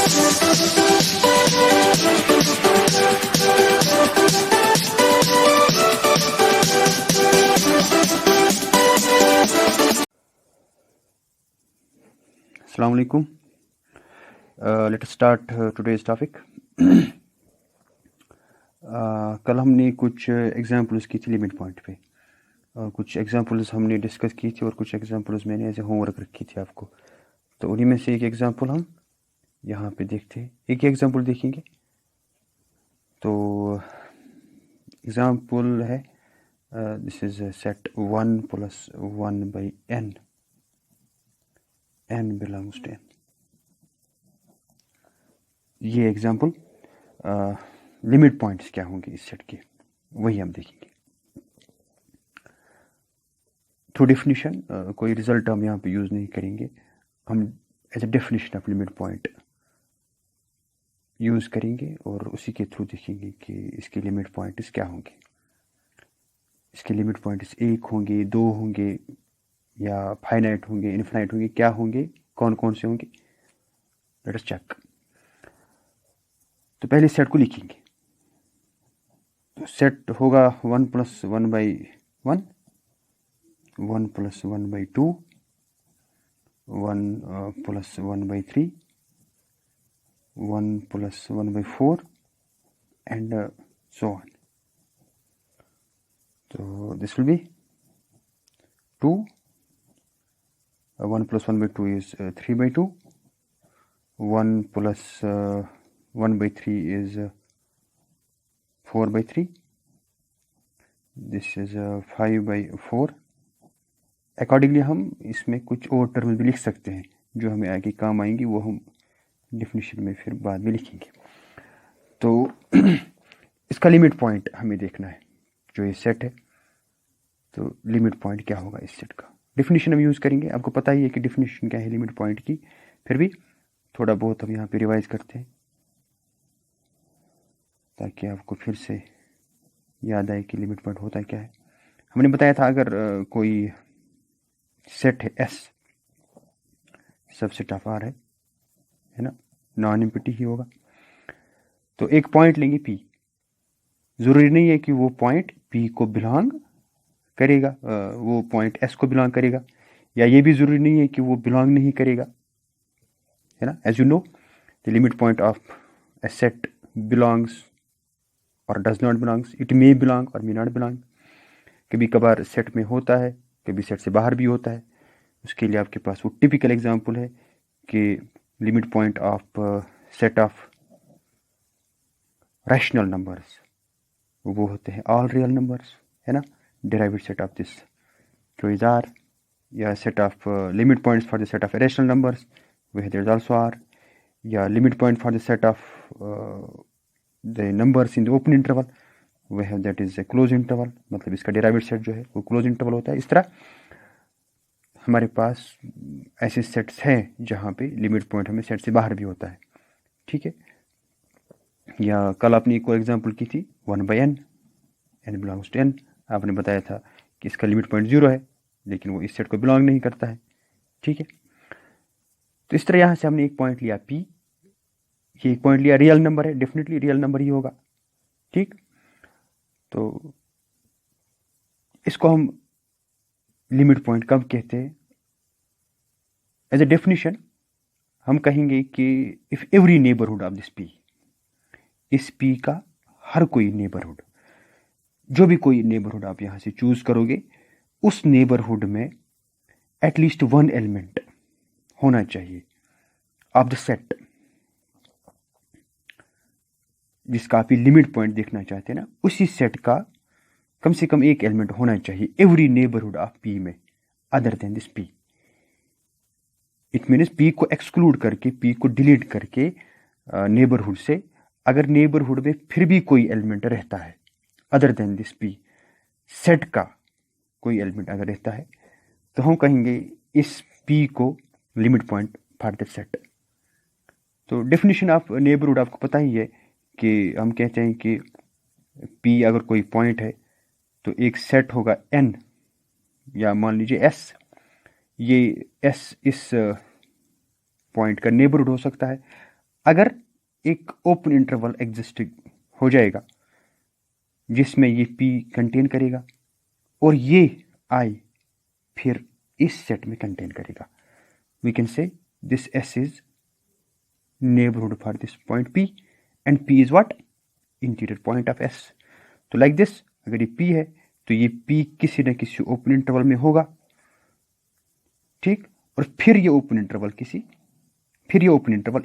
Assalamu alaikum. Let us start today's topic. कल हमने कुछ एग्जांपल्स की थी लिमिट पॉइंट पे, कुछ एग्जांपल्स हमने डिस्कस की थी और कुछ एग्जांपल्स मैंने ऐसे होमवर्क रखी थी आपको। तो उन्हीं में से एक एग्जांपल हम यहाँ पे देखते हैं, एक ही एग्जांपल देखेंगे। तो एग्जांपल है this is set 1 + 1/n, n belongs to n। ये एग्जांपल लिमिट पॉइंट्स क्या होंगे इस सेट के, वही हम देखेंगे। थ्रू डेफिनेशन कोई रिजल्ट हम यहाँ पे यूज़ नहीं करेंगे, हम as a definition of limit point use करेंगे और उसी के थ्रू देखेंगे कि इसके लिमिट पॉइंट्स क्या होंगे। इसके लिमिट पॉइंट्स 1 होंगे, 2 होंगे, या फाइनाइट होंगे, इनफाइनाइट होंगे, क्या होंगे, कौन कौन से होंगे, लेट अस चेक। तो पहले सेट को लिखेंगे। तो सेट होगा 1 + 1/1, 1 + 1/2, 1 + 1/3, 1 + 1/4 and so on. So this will be 2. 1 + 1/2 is 3/2. 1 + 1/3 is 4/3. This is 5/4. Accordingly हम इसमें कुछ और टर्म भी लिख सकते हैं जो हमें आगे काम आएंगी, वो हम डेफिनेशन में फिर बाद में लिखेंगे। तो इसका लिमिट पॉइंट हमें देखना है, जो ये सेट है। तो लिमिट पॉइंट क्या होगा इस सेट का, डेफिनेशन हम यूज़ करेंगे। आपको पता ही है कि डेफिनेशन क्या है लिमिट पॉइंट की, फिर भी थोड़ा बहुत हम यहाँ पे रिवाइज करते हैं ताकि आपको फिर से याद आए कि लिमिट पॉइंट होता क्या है। हमने बताया था अगर कोई सेट है S, सबसेट ऑफ R है ना, नॉन एम्प्टी ही होगा। तो एक पॉइंट लेंगे P, ज़रूरी नहीं है कि वो पॉइंट P को बिलोंग करेगा, वो पॉइंट S को बिलोंग करेगा, या ये भी ज़रूरी नहीं है कि वो बिलोंग नहीं करेगा, है ना। As you know the limit point of a set belongs और does not belongs, it may belong और मे नॉट बिलोंग। कभी कभार सेट में होता है, कभी सेट से बाहर भी होता है। उसके लिए आपके पास वो टिपिकल एग्जांपल है कि limit point of set of rational numbers, वो होते हैं ऑल रियल नंबर्स, है ना। डेराइवेड सेट ऑफ दिस जो इज आर, या set of limit points for the set of rational numbers where there is also R, या limit point for the set of the numbers in the open interval वह that is a close interval, मतलब इसका डेराइवेड set जो है वो close interval होता है। इस तरह हमारे पास ऐसे सेट्स हैं जहाँ पे लिमिट पॉइंट हमें सेट से बाहर भी होता है, ठीक है। या कल आपने एक और एग्जांपल की थी 1/n, n belongs to n। आपने बताया था कि इसका लिमिट पॉइंट 0 है, लेकिन वो इस सेट को बिलोंग नहीं करता है, ठीक है। तो इस तरह यहाँ से हमने एक पॉइंट लिया P, ये एक पॉइंट लिया, रियल नंबर है, डेफिनेटली रियल नंबर ही होगा, ठीक। तो इसको हम लिमिट पॉइंट कब कहते हैं, एज ए डेफिनेशन हम कहेंगे कि if every neighbourhood of this P, इस P का हर कोई नेबरहुड, जो भी कोई नेबरहुड आप यहाँ से चूज करोगे, उस नेबरहुड में एटलीस्ट 1 एलिमेंट होना चाहिए ऑफ द सेट जिसका आप लिमिट पॉइंट देखना चाहते हैं ना, उसी सेट का कम से कम एक एलिमेंट होना चाहिए एवरी नेबरहुड ऑफ P में other than this P। It means P को एक्सक्लूड करके, P को डिलीट करके नेबरहुड से, अगर नेबरहुड में फिर भी कोई एलिमेंट रहता है other than this P, set का कोई एलिमेंट अगर रहता है, तो हम कहेंगे इस P को limit point for that set. तो डेफिनेशन ऑफ नेबरहुड आपको पता ही है कि हम कहते हैं कि P अगर कोई पॉइंट है तो एक सेट होगा N, या मान लीजिए S, ये S इस पॉइंट का नेबरहुड हो सकता है, अगर एक ओपन इंटरवल एग्जिस्ट हो जाएगा जिसमें ये P कंटेन करेगा और ये I फिर इस सेट में कंटेन करेगा, we can say this S is neighbourhood for this point P and P is what, interior point of S। तो लाइक दिस, अगर ये P है तो ये P किसी न किसी ओपन इंटरवल में होगा, ठीक, और फिर ये ओपन इंटरवल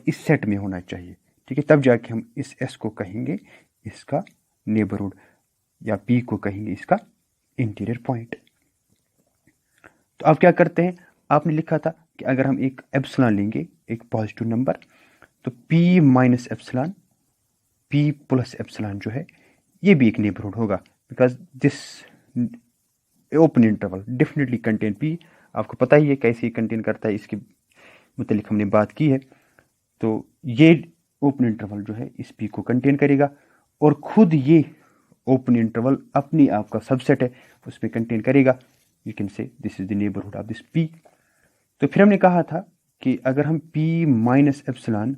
इस सेट में होना चाहिए, ठीक है, तब जाके हम इस S को कहेंगे इसका नेबरहुड या P को कहेंगे इसका इंटीरियर पॉइंट। तो आप क्या करते हैं, आपने लिखा था कि अगर हम एक एप्सिलॉन लेंगे, एक पॉजिटिव नंबर, तो P minus epsilon, P plus epsilon जो है ये भी एक नेबरहुड होगा, because this open interval definitely contain P। आपको पता ही है कैसे कंटेन करता है, इसके मुतालिक हमने बात की है। तो ये ओपन इंटरवल जो है इस P को कंटेन करेगा और खुद ये ओपन इंटरवल अपनी आपका सबसेट है उसमें कंटेन करेगा, you can say this is the neighbourhood of this P। तो फिर हमने कहा था कि अगर हम P माइनस एप्सिलॉन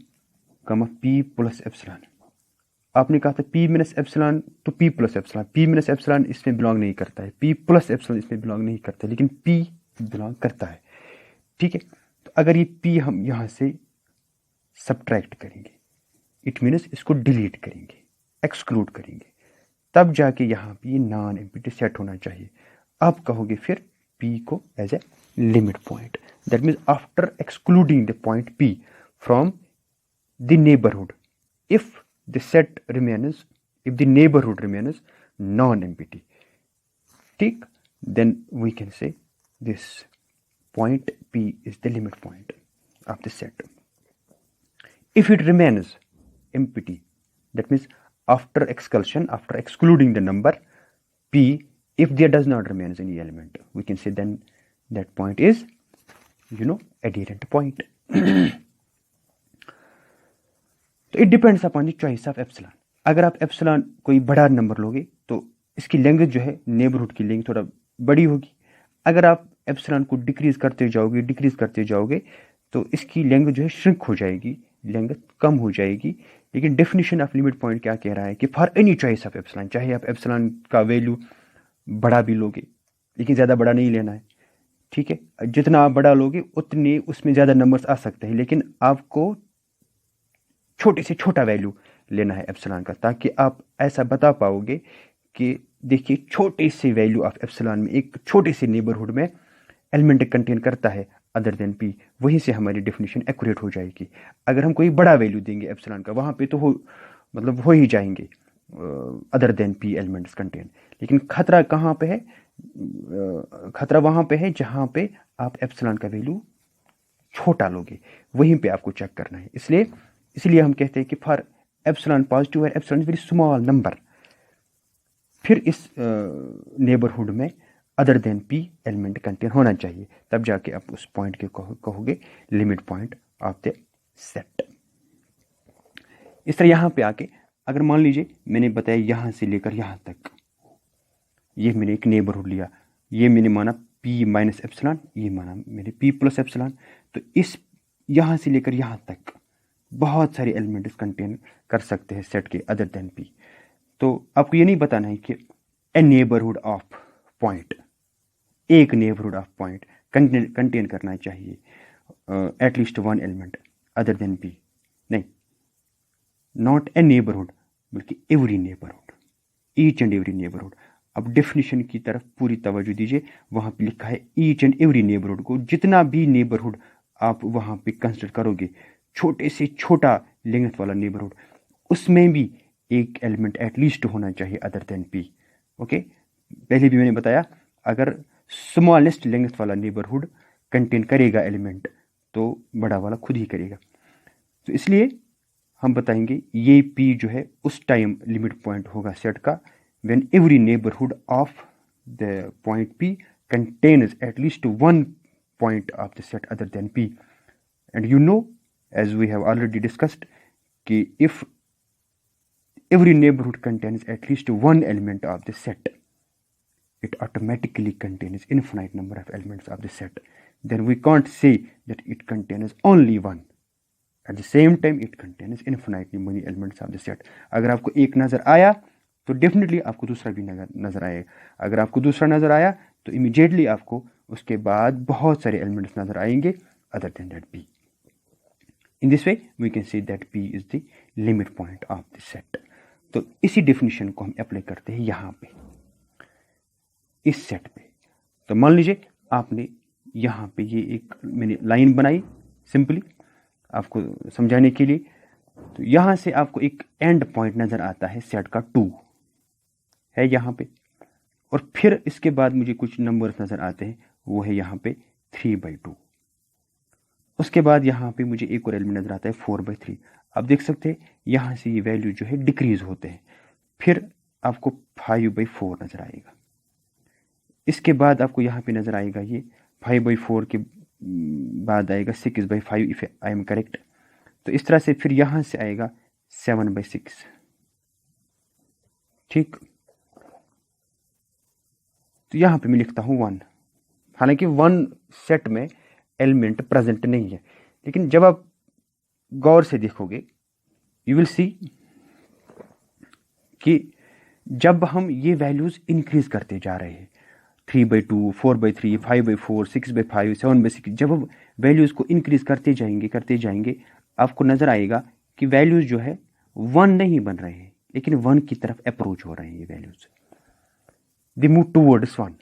कमा P प्लस एप्सिलॉन, आपने कहा था P माइनस एप्सिलॉन तो P plus epsilon, P minus epsilon इसमें बिलोंग नहीं करता है, P प्लस एप्सिलॉन इसमें बिलोंग नहीं करता है, लेकिन P बिलोंग करता है, ठीक है। तो अगर ये P हम यहाँ से सब्ट्रैक्ट करेंगे, इट मीन्स इसको डिलीट करेंगे, एक्सक्लूड करेंगे, तब जाके यहाँ पे ये नॉन एम्प्टी सेट होना चाहिए। आप कहोगे फिर P को as a limit point, that means after excluding the point P from the neighbourhood, if the set remains, if the neighborhood remains non-empty, ठीक, then we can say this point P is the limit point of the set. If it remains empty, that means after expulsion, after excluding the number P, if there does not remain any element, we can say then that point is, adherent point. तो it depends upon the choice of epsilon. अगर आप epsilon कोई बड़ा number लोगे तो इसकी length जो है नेबरहुड की लेंथ थोड़ा बड़ी होगी। अगर आप एप्सिलॉन को डिक्रीज करते जाओगे तो इसकी लेंथ जो है श्रिंक हो जाएगी, लेंथ कम हो जाएगी। लेकिन डेफिनेशन ऑफ लिमिट पॉइंट क्या कह रहा है कि for any choice of epsilon, चाहे आप एप्सिलॉन का वैल्यू बड़ा भी लोगे लेकिन ज़्यादा बड़ा नहीं लेना है, ठीक है, जितना आप बड़ा लोगे उतने उसमें ज़्यादा नंबर्स आ सकते हैं, लेकिन आपको छोटे से छोटा वैल्यू लेना है एप्सिलॉन का, ताकि आप ऐसा बता पाओगे कि देखिए छोटे से वैल्यू ऑफ एप्सिलॉन में एक छोटे से नेबरहुड में एलिमेंट कंटेन करता है अदर देन P, वहीं से हमारी डेफिनेशन एक्यूरेट हो जाएगी। अगर हम कोई बड़ा वैल्यू देंगे एप्सिलॉन का, वहाँ पे तो हो ही जाएंगे other than P elements contain. लेकिन खतरा कहाँ पे है, खतरा वहाँ पे है जहाँ पे आप एप्सिलॉन का वैल्यू छोटा लोगे, वहीं पे आपको चेक करना है। इसलिए हम कहते हैं कि फॉर एप्सिलॉन पॉजिटिव है, epsilon is very small number, फिर इस नेबरहुड में other than P element contain होना चाहिए, तब जाके आप उस पॉइंट के कहोगे limit point of the set. इस तरह यहाँ पे आके अगर मान लीजिए मैंने बताया यहाँ से लेकर यहाँ तक, ये मैंने एक नेबरहुड लिया, ये मैंने माना P माइनस एप्सिलॉन, ये माना मैंने P प्लस एप्सिलॉन, तो इस यहाँ से लेकर यहाँ तक बहुत सारे एलिमेंट्स कंटेन कर सकते हैं सेट के अदर देन P। तो आपको ये नहीं बताना है कि ए नेबरहुड ऑफ पॉइंट, एक नेबरहुड ऑफ पॉइंट कंटेन करना चाहिए at least one element other than P, नहीं, नॉट ए नेबरहुड बल्कि every neighbourhood, each and every neighbourhood. अब डेफिनेशन की तरफ पूरी तवज्जो दीजिए, वहाँ पे लिखा है ईच एंड एवरी नेबरहुड को, जितना भी नेबरहुड आप वहाँ पे कंसिडर करोगे, छोटे से छोटा लेंथ वाला नेबरहुड, उसमें भी एक एलिमेंट एटलीस्ट होना चाहिए अदर देन P। ओके, पहले भी मैंने बताया अगर स्मॉलेस्ट लेंथ वाला नेबरहुड कंटेन करेगा एलिमेंट तो बड़ा वाला खुद ही करेगा। तो इसलिए हम बताएंगे ये P जो है उस टाइम लिमिट पॉइंट होगा सेट का when every neighborhood of the point P contains at least one point of the set other than P. And you know, as we have already discussed, कि if every neighborhood contains at least one element of the set, it automatically contains infinite number of elements of the set. Then we can't say that it contains only one. At the same time it contains infinitely many elements of the set. अगर आपको एक नज़र आया तो definitely आपको दूसरा भी नज़र आएगा, अगर आपको दूसरा नज़र आया तो इमीडिएटली आपको उसके बाद बहुत सारे एलिमेंट्स नज़र आएंगे other than that P. In this way we can say that P is the limit point of the set. तो इसी डेफिनेशन को हम अप्लाई करते हैं यहाँ पे इस सेट पे। तो मान लीजिए आपने यहाँ पे ये एक मैंने लाइन बनाई सिंपली आपको समझाने के लिए। तो यहाँ से आपको एक एंड पॉइंट नज़र आता है सेट का 2 है यहाँ पे, और फिर इसके बाद मुझे कुछ नंबर्स नज़र आते हैं, वो है यहाँ पे 3/2। उसके बाद यहाँ पे मुझे एक और एलिमेंट नज़र आता है 4/3। आप देख सकते हैं यहाँ से ये वैल्यू जो है डिक्रीज होते हैं, फिर आपको 5/4 नज़र आएगा। इसके बाद आपको यहाँ पे नज़र आएगा ये 5/4 के बाद आएगा 6/5 इफ आई एम करेक्ट। तो इस तरह से फिर यहाँ से आएगा 7/6। ठीक, तो यहाँ पे मैं लिखता हूँ 1। हालांकि 1 सेट में एलिमेंट प्रेजेंट नहीं है, लेकिन जब आप गौर से देखोगे यू विल सी कि जब हम ये वैल्यूज इंक्रीज करते जा रहे हैं 3/2, 4/3, 5/4, 6/5, 7/6, जब हम वैल्यूज को इंक्रीज करते जाएंगे आपको नजर आएगा कि वैल्यूज जो है 1 नहीं बन रहे हैं, लेकिन 1 की तरफ अप्रोच हो रहे हैं। ये values they move towards 1,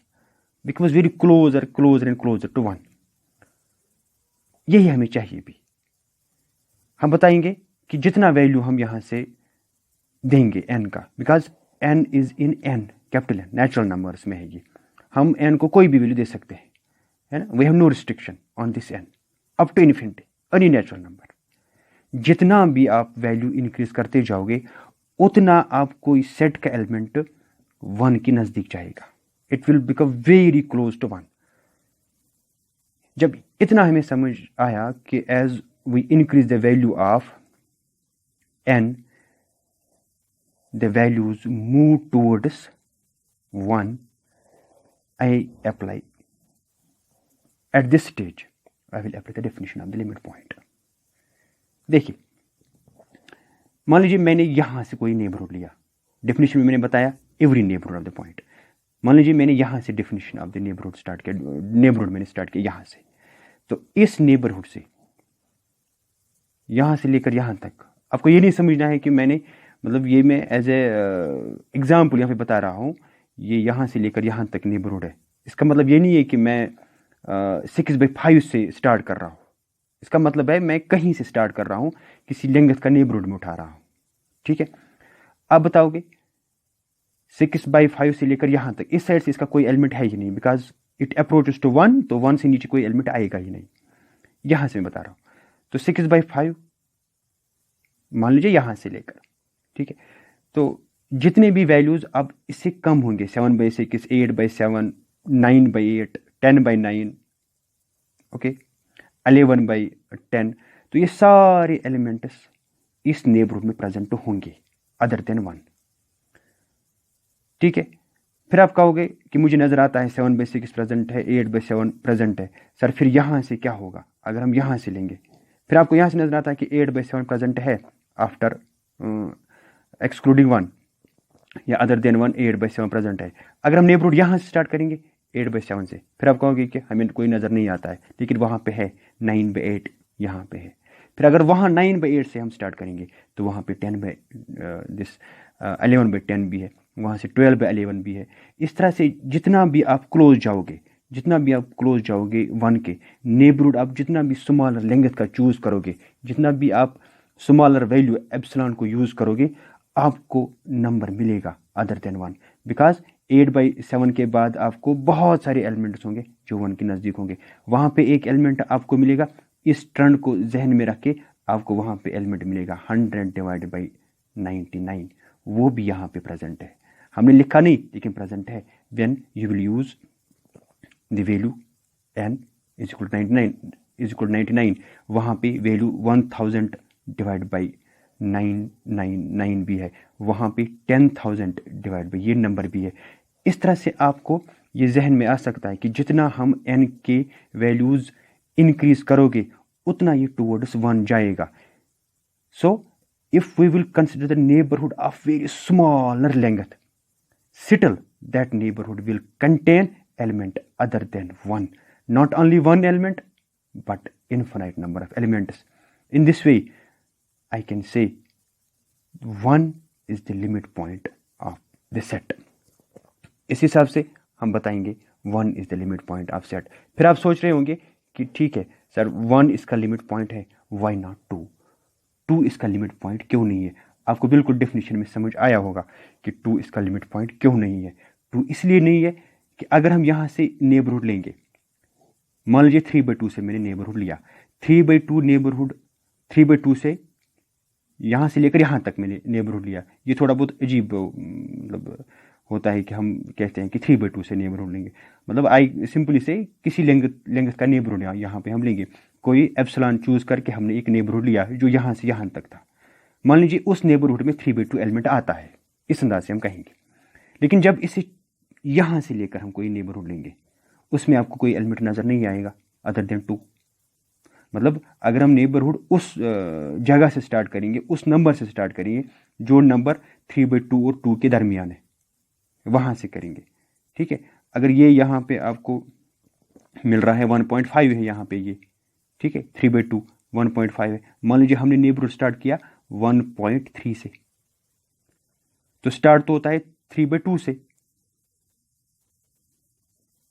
because very closer and closer to 1। यही हमें चाहिए भी। हम बताएंगे कि जितना वैल्यू हम यहां से देंगे n का, because n is in n, capital N, natural numbers में है ये, हम n को कोई भी वैल्यू दे सकते हैं, है ना। We have no restriction on this n up to infinity, any natural number. जितना भी आप वैल्यू इंक्रीज करते जाओगे उतना आपको इस सेट का एलिमेंट 1 के नजदीक जाएगा। It will become very close to 1। जब इतना हमें समझ आया कि as we increase the value of n, the values move towards 1, I apply at this stage I will apply the definition of the limit point। देखिए, मान लीजिए मैंने यहां से कोई नेबरहुड लिया, डेफिनेशन में मैंने बताया every neighbourhood of the point. मान लीजिए मैंने यहां से definition of the neighbourhood start किया, नेबरहुड मैंने स्टार्ट किया यहां से। तो इस नेबरहुड से यहां से लेकर यहां तक आपको ये नहीं समझना है कि मैंने, मतलब ये मैं एज ए एग्जाम्पल यहाँ पे बता रहा हूँ, ये यहाँ से लेकर यहाँ तक नेबरहुड है। इसका मतलब ये नहीं है कि मैं 6/5 से स्टार्ट कर रहा हूँ। इसका मतलब है मैं कहीं से स्टार्ट कर रहा हूँ, किसी लेंथ का नेबरहुड में उठा रहा हूँ। ठीक है, आप बताओगे 6/5 से लेकर यहाँ तक इस साइड से इसका कोई एलिमेंट है ही नहीं, बिकॉज इट अप्रोचेस टू 1, तो 1 से नीचे कोई एलिमेंट आएगा ही नहीं। यहाँ से मैं बता रहा हूँ, तो 6/5 मान लीजिए यहाँ से लेकर, ठीक है, तो जितने भी वैल्यूज अब इससे कम होंगे 7/6, 8/7, 9/8, 10/9, ओके, 11/10, तो ये सारे एलिमेंट्स इस नेबरहुड में प्रेजेंट होंगे अदर देन 1। ठीक है, फिर आप कहोगे कि मुझे नजर आता है 7/6 प्रेजेंट है, 8/7 प्रेजेंट है, सर फिर यहां से क्या होगा अगर हम यहां से लेंगे? फिर आपको यहां से नजर आता है कि 8/7 प्रेजेंट है आफ्टर एक्सक्लूडिंग 1, या अदर देन 1 8/7 प्रेजेंट है। अगर हम नेबरहुड यहाँ से स्टार्ट करेंगे 8/7 से, फिर आप कहोगे कि हमें कोई नज़र नहीं आता है, लेकिन वहाँ पे है 9/8 यहाँ पे है। फिर अगर वहाँ 9/8 से हम स्टार्ट करेंगे तो वहाँ पे 11/10 भी है, वहाँ से 12/11 भी है। इस तरह से जितना भी आप क्लोज जाओगे 1 के नेबरहुड, आप जितना भी स्मॉलर लेंथ का चूज करोगे, जितना भी आप स्मॉलर वैल्यू एप्सिलॉन को यूज करोगे, आपको नंबर मिलेगा अदर देन 1, बिकॉज 8/7 के बाद आपको बहुत सारे एलिमेंट्स होंगे जो 1 के नज़दीक होंगे। वहाँ पे एक एलिमेंट आपको मिलेगा, इस ट्रेंड को जहन में रख के आपको वहाँ पे एलिमेंट मिलेगा 100/99, वो भी यहाँ पे प्रेजेंट है। हमने लिखा नहीं लेकिन प्रेजेंट है। When you will use the value n = 99, वहाँ पे वैल्यू 1000/999 भी है, वहाँ पे 10,000/ ये नंबर भी है। इस तरह से आपको ये जहन में आ सकता है कि जितना हम n के वैल्यूज़ इंक्रीज करोगे उतना ये टूवर्ड्स 1 जाएगा। So if we will consider the neighborhood of very smaller length, still that neighborhood will contain element other than one, not only one element but infinite number of elements. In this way I can say 1 is the limit point of the set. इस हिसाब से हम बताएंगे 1 is the limit point of set. फिर आप सोच रहे होंगे कि ठीक है सर 1 इसका लिमिट पॉइंट है, why not 2? 2 इसका लिमिट पॉइंट क्यों नहीं है? आपको बिल्कुल डेफिनेशन में समझ आया होगा कि 2 इसका लिमिट पॉइंट क्यों नहीं है. 2 इसलिए नहीं है कि अगर हम यहाँ से नेबरहुड लेंगे, मान लीजिए 3/2 से मैंने नेबरहुड लिया, 3/2 नेबरहुड 3/2 से यहाँ से लेकर यहाँ तक मैंने नेबरहुड लिया. ये थोड़ा बहुत अजीब मतलब होता है कि हम कहते हैं कि 3/2 से नेबरहुड लेंगे, मतलब आई सिंपली से किसी लेंथ का नेबरहुड यहाँ पे हम लेंगे. कोई एप्सिलॉन चूज करके हमने एक नेबरहुड लिया जो यहाँ से यहाँ तक था. मान लीजिए उस नेबरहुड में 3/2 एलिमेंट आता है, इस अंदाज से हम कहेंगे. लेकिन जब इसे यहाँ से लेकर हम कोई नेबरहुड लेंगे उसमें आपको कोई एलिमेंट नज़र नहीं आएगा अदर देन 2. मतलब अगर हम नेबरहुड उस जगह से स्टार्ट करेंगे, उस नंबर से स्टार्ट करेंगे जो नंबर 3/2 और 2 के दरमियान है, वहाँ से करेंगे. ठीक है, अगर ये यहाँ पे आपको मिल रहा है 1.5 है यहाँ पे ये, ठीक है 3/2 1.5 है. मान लीजिए हमने नेबरहुड स्टार्ट किया 1.3 से, तो स्टार्ट तो होता है 3/2 से.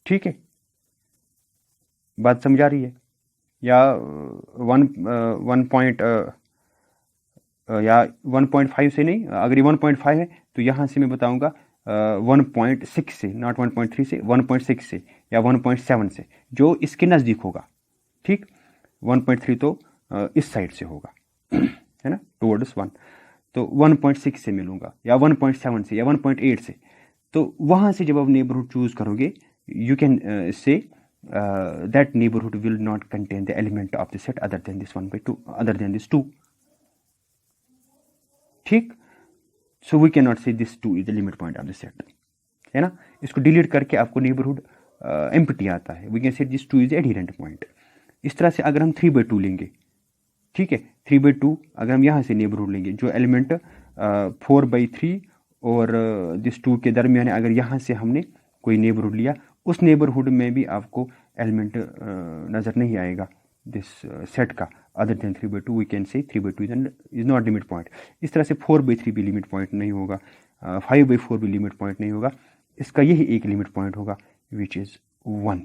ठीक है, बात समझ आ रही है? या 1.5 से नहीं, अगर ये 1.5 है तो यहाँ से मैं बताऊंगा 1.6 से, नॉट 1.3 से, 1.6 से या 1.7 से, जो इसके नज़दीक होगा. ठीक, 1.3 तो इस साइड से होगा है ना, टुवर्ड्स 1, तो 1.6 से मिलूंगा या 1.7 से या 1.8 से. तो वहाँ से जब आप नेबरहुड चूज करोगे, you can say that neighborhood will not contain the element of the set other than this 1/2, other than this 2. ठीक, so we cannot say this 2 is the limit point of the set, है ना. इसको delete करके आपको neighbourhood empty आता है. we can say this 2 is the adherent point. इस तरह से अगर हम 3/2 लेंगे, ठीक है 3/2 अगर हम यहाँ से नेबरहुड लेंगे जो एलिमेंट 4/3 और दिस 2 के दरमियान है, अगर यहाँ से हमने कोई नेबरहुड लिया, उस नेबरहुड में भी आपको एलिमेंट नज़र नहीं आएगा दिस सेट का other than 3/2. We can say 3/2 is not limit point. इस तरह से 4/3 भी लिमिट पॉइंट नहीं होगा, 5/4 भी लिमिट पॉइंट नहीं होगा. इसका यही एक लिमिट पॉइंट होगा विच इज़ 1.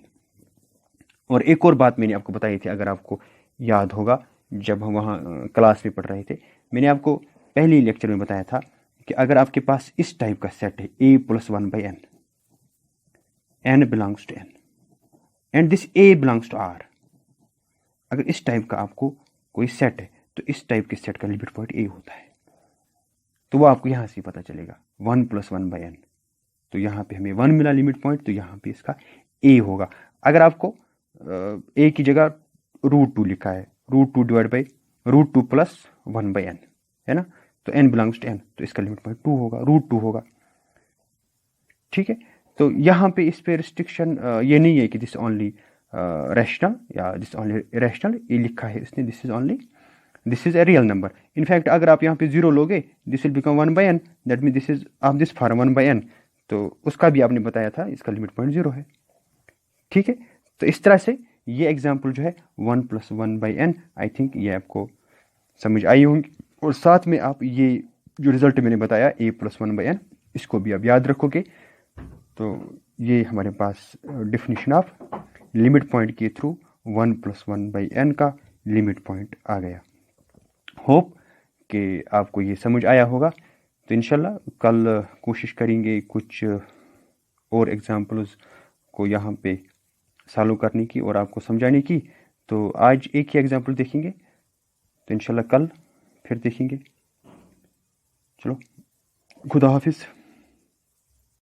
और एक और बात मैंने आपको बताई थी, अगर आपको याद होगा जब हम वहाँ क्लास में पढ़ रहे थे, मैंने आपको पहले लेक्चर में बताया था कि अगर आपके पास इस टाइप का सेट है a + 1/n, n belongs to n and this a belongs to r, अगर इस टाइप का आपको कोई सेट है तो इस टाइप के सेट का लिमिट पॉइंट a होता है. तो वो आपको यहाँ से पता चलेगा 1 + 1/n, तो यहाँ पे हमें 1 मिला लिमिट पॉइंट, तो यहाँ पे इसका a होगा. अगर आपको a की जगह √2 लिखा है, √2 / √2 + 1/n है ना, तो n belongs to n, तो इसका लिमिट पॉइंट 2 होगा, √2 होगा. ठीक है, तो यहाँ पे इस पे रिस्ट्रिक्शन ये नहीं है कि दिस ओनली रैशनल या दिस ओनली इरेशनल, ये लिखा है इसने this is a real number. In fact अगर आप यहाँ पे 0 लोगे, this will become 1/n, that mean this is of this form 1/n, तो उसका भी आपने बताया था इसका लिमिट पॉइंट 0 है. ठीक है, तो इस तरह से ये एग्जाम्पल जो है 1 + 1/n, आई थिंक ये आपको समझ आई होंगी. और साथ में आप ये जो रिजल्ट मैंने बताया a + 1/n, इसको भी आप याद रखोगे. तो ये हमारे पास डेफिनेशन ऑफ लिमिट पॉइंट के थ्रू 1 + 1/n का लिमिट पॉइंट आ गया. होप कि आपको ये समझ आया होगा. तो इंशाल्लाह कल कोशिश करेंगे कुछ और एग्जांपल्स को यहाँ पे सॉल्व करने की और आपको समझाने की. तो आज एक ही एग्जांपल देखेंगे, तो इंशाल्लाह कल फिर देखेंगे. चलो, खुदा हाफिज़.